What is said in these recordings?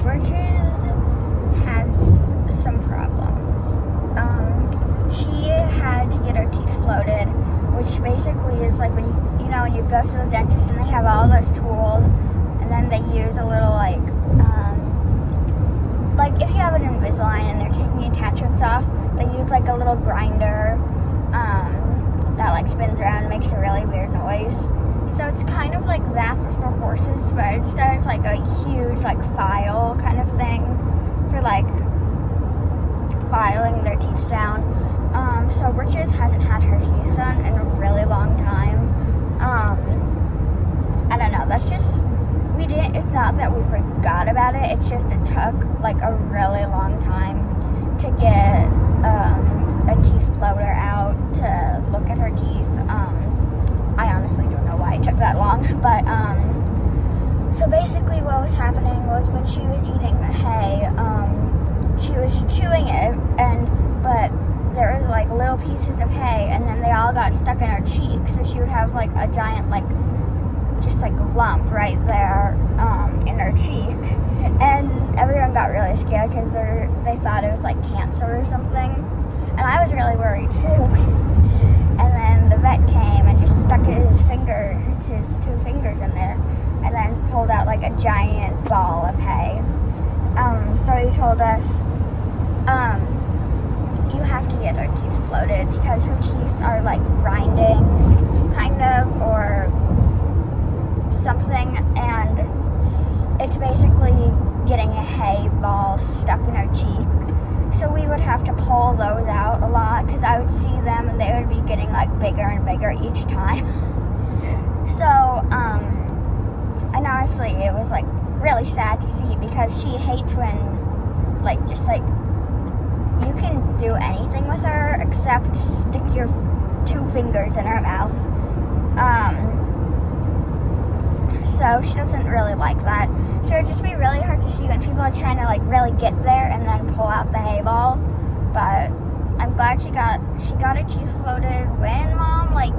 Bridges has some problems. She had to get her teeth floated, which basically is like when when you go to the dentist and they have all those tools, and then they use a little like if you have an Invisalign and they're taking attachments off, they use like a little grinder that like spins around and makes a really weird noise. So it's kind of like that but for horses, but instead it's like a huge like file kind of thing for like filing their teeth down. So Bridges hasn't had her teeth done in a really long time. I don't know, that's just, it's not that we forgot about it, it's just it took like a really long time to get a teeth floater out to look at her teeth. I honestly don't know why it took that long, but so basically what was happening was when she was eating the hay, she was chewing it, but there was like little pieces of hay, and then they all got stuck in her cheek, so she would have like a giant just like lump right there in her cheek, and everyone got really scared because they thought it was like cancer or something, and I was really worried too. And then the vet came and just stuck his two fingers in there, and then pulled out like a giant ball of hay. So he told us, you have to get her teeth floated because her teeth are like grinding, kind of, or something, and it's basically getting a hay ball stuck in her cheek. So we would have to pull those out a lot because I would see them and they would be getting like bigger and bigger each time. So, and honestly, it was like really sad to see because she hates when you can do anything with her except stick your two fingers in her mouth. So she doesn't really like that. So it'd just be really hard to see when people are trying to like really get there and then pull out the hay ball. But I'm glad she got her teeth floated. When, Mom? I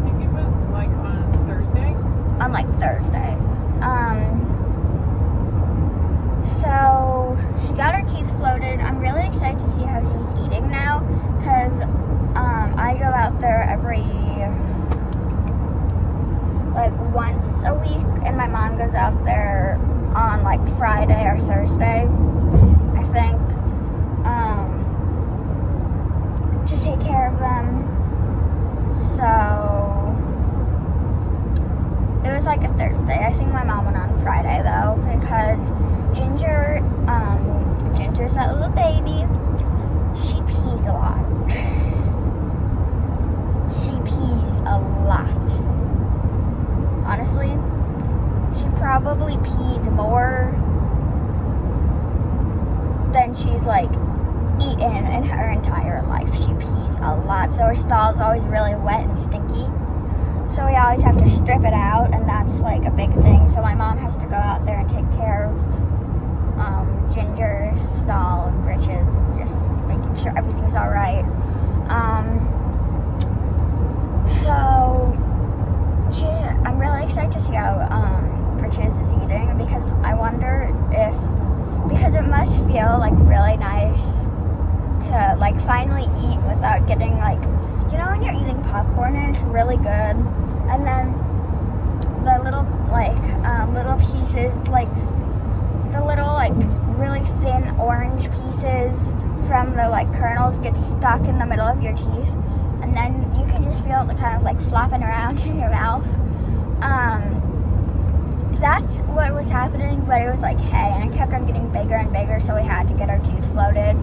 think it was like on Thursday. On like Thursday. So she got her teeth floated. I'm really excited to see how she's eating now because I go out there every once a week, and my mom goes out there on like Friday or Thursday, I think, to take care of them. So it was like a Thursday. I think my mom went on Friday though because Ginger's that little baby. She pees a lot. She pees a lot. Honestly, she probably pees more than she's like eaten in her entire life. She pees a lot, so her stall is always really wet and stinky. So we always have to strip it out, and that's like a big thing. So my mom has to go out there and take care of Ginger's stall and Bridges, just making sure everything's all right. So I'm really excited to see how Bridges is eating because I wonder because it must feel like really nice to like finally eat without getting like, when you're eating popcorn and it's really good, and then the little little pieces, like the little like really thin orange pieces from the like kernels get stuck in the middle of your teeth, and then you can just feel it kind of like flopping around in your mouth. That's what was happening, but it was like hay, and it kept on getting bigger and bigger, so we had to get our teeth floated.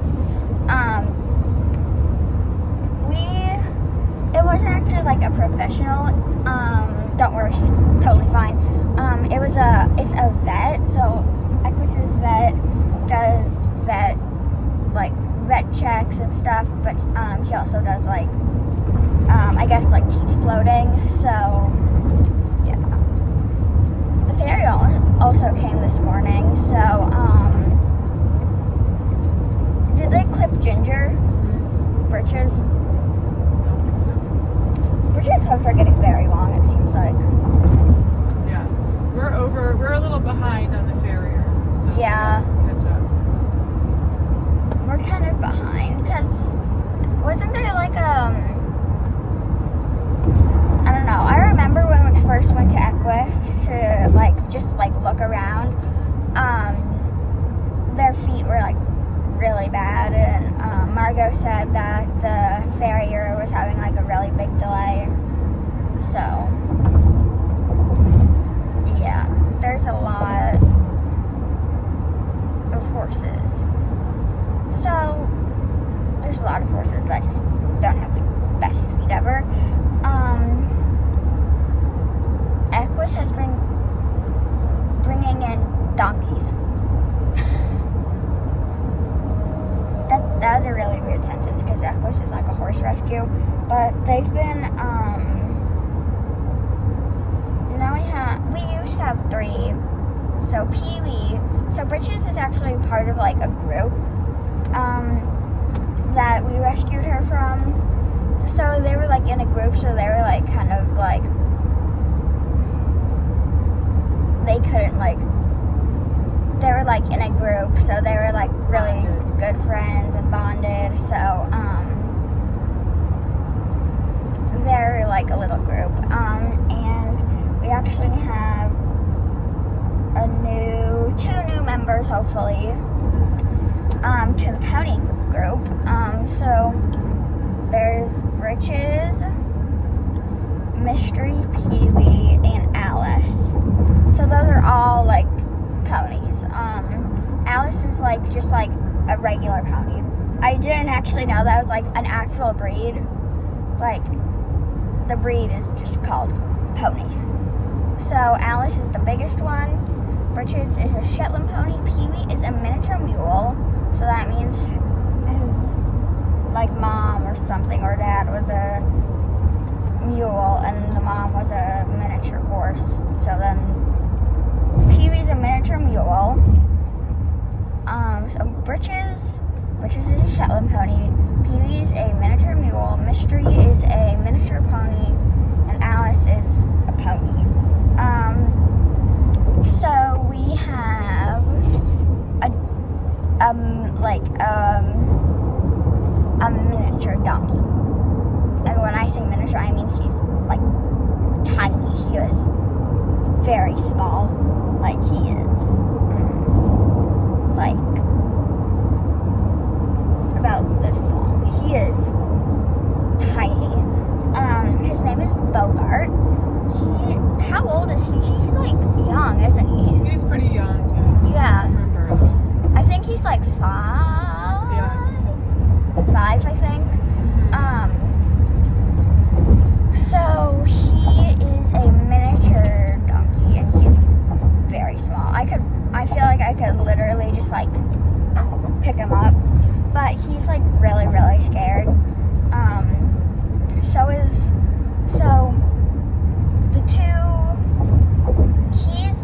It wasn't actually like a professional, don't worry, she's totally fine. It's a vet, so Equus's vet does vet checks and stuff, but he also does I guess teeth floating, so yeah. The fairy also came this morning, so did they clip Ginger? Bridges? Bridges' hooves are getting very long, it seems like. Yeah. We're a little behind on the farrier. lot of horses that just don't have the best feet ever. Equus has been bringing in donkeys. That was a really weird sentence because Equus is like a horse rescue, but they've been we used to have 3. So Pee-wee, so Britches is actually part of like a group that we rescued her from. So they were like in a group, so they were like kind of like, they couldn't like, they were like in a group, so they were like really good friends and bonded. So they're like a little group, and we actually have 2 new members hopefully to the pony group. So there's Britches, Mystery, Pee-wee, and Alice. So those are all like ponies. Alice is like just like a regular pony. I didn't actually know that was like an actual breed. Like the breed is just called pony. So Alice is the biggest one. Britches is a Shetland pony. Pee-wee is a miniature mule. So that means his like mom or something or dad was a mule and the mom was a miniature horse. So then Pee-wee's a miniature mule. So Britches is a Shetland pony. Pee-wee is a miniature mule. Mystery is a miniature pony, and Alice is a pony. So we have a miniature donkey. And when I say miniature, I mean he's like tiny. He is very small. Like he is like about this long. He is tiny. His name is Bogart. How old is he? He's like young, isn't he? He's pretty young. Yeah. I remember. I think he's like 5. Yeah. 5, I think. So he is a miniature donkey, and he is very small. I feel like I could literally just like pick him up, but he's like really, really scared. So the 2, he's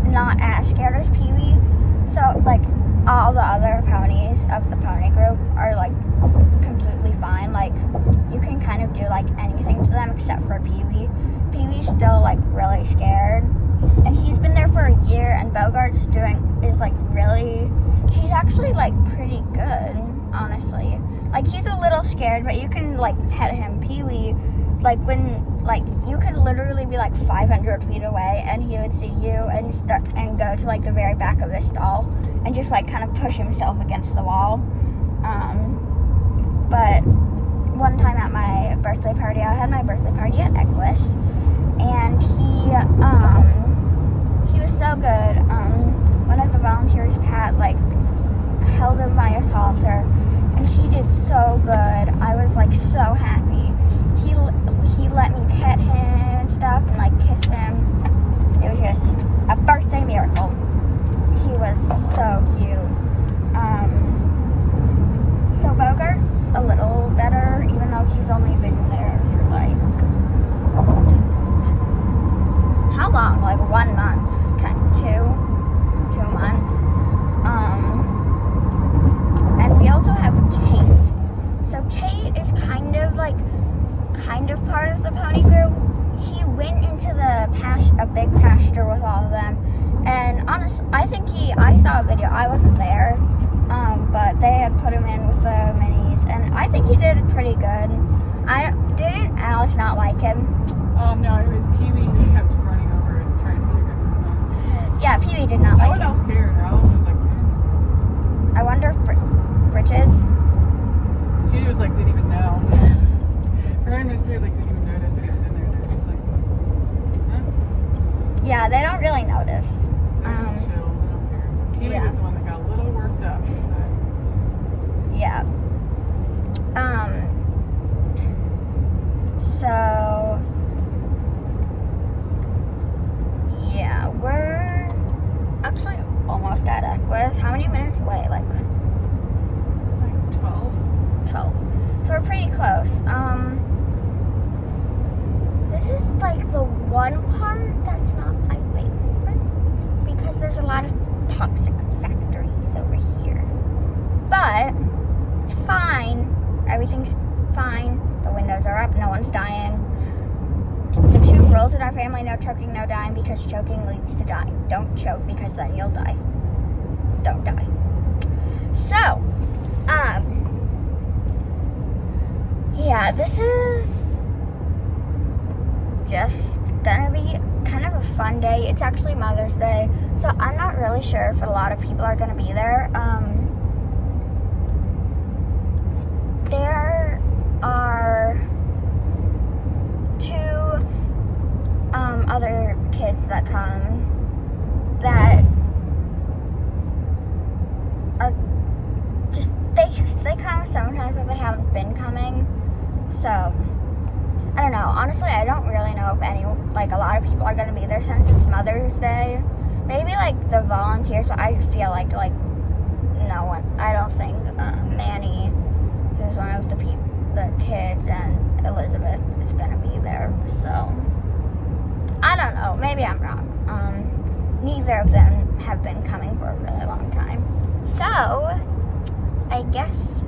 not as scared as Pee-wee. So like all the other ponies of the pony group are like completely fine. Like you can kind of do like anything to them except for Pee-wee. Pee-wee's still like really scared, and he's been there for a year. And Bogart's he's actually like pretty good, honestly. Like he's a little scared, but you can like pet him. Pee-wee, like you could literally be like 500 feet away, and he would see you and go to like the very back of the stall and just like kind of push himself against the wall. But one time at my birthday party, I had my birthday party at Equus, and he was so good. One of the volunteers, Pat, like held him by his halter, and he did so good. I was like so happy. He let me pet him and stuff and like kiss him. It was just a birthday miracle. He was so cute. So Bogart's a little better, even though he's only been there for like, how long? Like 1 month, kind of 2 months. And we also have Tate. So Tate is kind of part of the pony group. He went into a big pasture with all of them, and honestly, I saw a video. I wasn't there, but they had put him in with the minis, and I think he did pretty good. Didn't Alice not like him? No, it was Pee-wee who kept running over and trying to kick him and stuff. Yeah, Pee-wee did not No like one him. else cared. Alice was like, I wonder if Britches. She was like, didn't even know. Her and Mystery like didn't even notice that he was in there. They're just like, huh? Yeah, they don't really notice. They're just chill. They don't care. Pee-wee yeah. was the one that got a little worked up. Yeah. almost at Equus. How many minutes away? Like Like 12. 12. So we're pretty close. This is like the one part that's not my favorite because there's a lot of toxic factories over here. But it's fine. Everything's fine. The windows are up. No one's dying. The 2 rules in our family: no choking, no dying, because choking leads to dying. Don't choke because then you'll die. Don't die. So, yeah, this is just gonna be kind of a fun day. It's actually Mother's Day, so I'm not really sure if a lot of people are gonna be there. There are 2 other kids that come that are just they come sometimes, but they haven't been coming. So I don't know. Honestly, I don't really know if a lot of people are gonna be there since it's Mother's Day. Maybe like the volunteers, but I feel like no one. I don't think Manny, who's one of the kids, and Elizabeth is gonna be there. So I don't know. Maybe I'm wrong. Neither of them have been coming for a really long time. So I guess